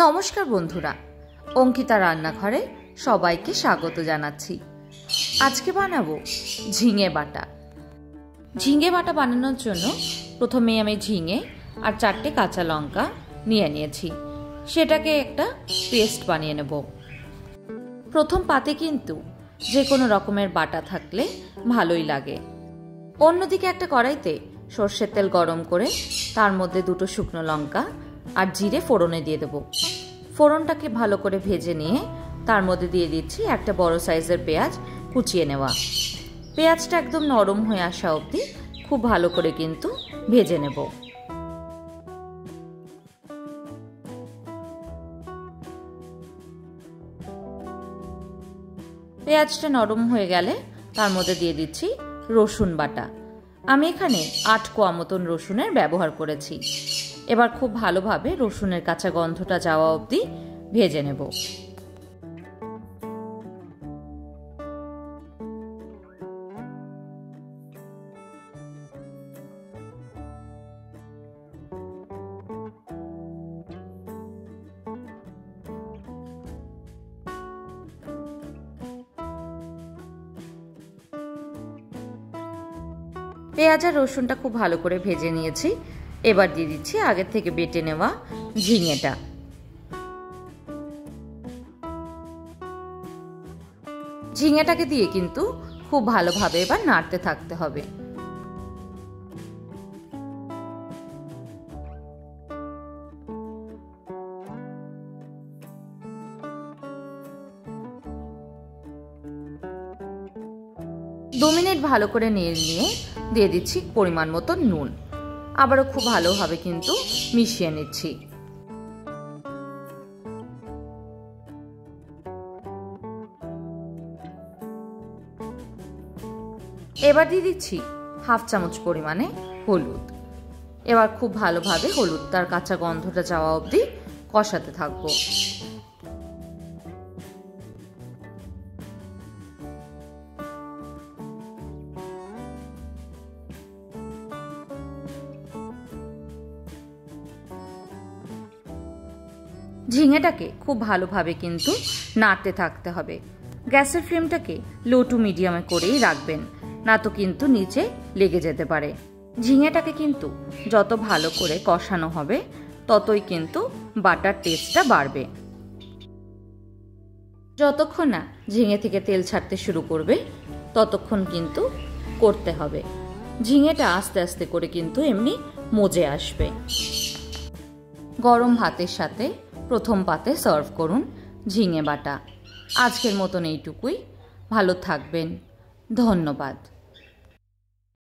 নমস্কার বন্ধুরা, অঙ্কিতা রান্নাঘরে সবাইকে স্বাগত জানাচ্ছি। আজকে বানাবো ঝিঙে বাটা। ঝিঙে বাটা বানানোর জন্য প্রথমে আমি ঝিঙে আর 4টে কাঁচা লঙ্কা নিয়ে নিয়েছি, সেটাকে একটা পেস্ট বানিয়ে নেব। প্রথম পাতে কিন্তু যে কোনো রকমের বাটা থাকলে ভালোই লাগে। অন্যদিকে একটা কড়াইতে সর্ষের তেল গরম করে তার মধ্যে 2টো শুকনো লঙ্কা আর জিরে ফোড়নে দিয়ে দেবো। ফোড়নটাকে ভালো করে ভেজে নিয়ে তার মধ্যে দিয়ে দিচ্ছি একটা বড় সাইজের পেঁয়াজ কুচিয়ে নেওয়া। পেঁয়াজটা একদম নরম হয়ে আসা অবধি খুব ভালো করে কিন্তু ভেজে নেব। পেঁয়াজটা নরম হয়ে গেলে তার মধ্যে দিয়ে দিচ্ছি রসুন বাটা। আমি এখানে 8 কোয়া মতন রসুনের ব্যবহার করেছি। এবার খুব ভালোভাবে রসুনের কাঁচা গন্ধটা যাওয়া অবধি ভেজে নেব। পেঁয়াজ আর রসুনটা খুব ভালো করে ভেজে নিয়েছি। এবার দিয়ে দিচ্ছি আগের থেকে বেটে নেওয়া ঝিঙেটা। ঝিঙেটাকে দিয়ে কিন্তু খুব ভালোভাবে এবার নাড়তে থাকতে হবে। দু মিনিট ভালো করে নেড়ে নিয়ে দিয়ে দিচ্ছি পরিমাণ মতো নুন। আবারও খুব ভালোভাবে কিন্তু মিশিয়ে নিচ্ছি। এবার দিয়ে দিচ্ছি হাফ চামচ পরিমাণে হলুদ। এবার খুব ভালোভাবে হলুদটার কাঁচা গন্ধটা যাওয়া অবধি কষাতে থাকবো। ঝিঙেটাকে খুব ভালোভাবে কিন্তু নাড়তে থাকতে হবে। গ্যাসের ফ্লেমটাকে লো টু মিডিয়ামে করেই রাখবেন, না তো কিন্তু নিচে লেগে যেতে পারে। ঝিঙেটাকে কিন্তু যত ভালো করে কষানো হবে ততই কিন্তু বাটার টেস্টটা বাড়বে। যতক্ষণ না ঝিঙে থেকে তেল ছাড়তে শুরু করবে ততক্ষণ কিন্তু করতে হবে। ঝিঙেটা আস্তে আস্তে করে কিন্তু এমনি মজে আসবে। গরম ভাতের সাথে প্রথম পাতে সার্ভ করুন ঝিঙে বাটা। আজকের মতন এইটুকুই। ভালো থাকবেন। ধন্যবাদ।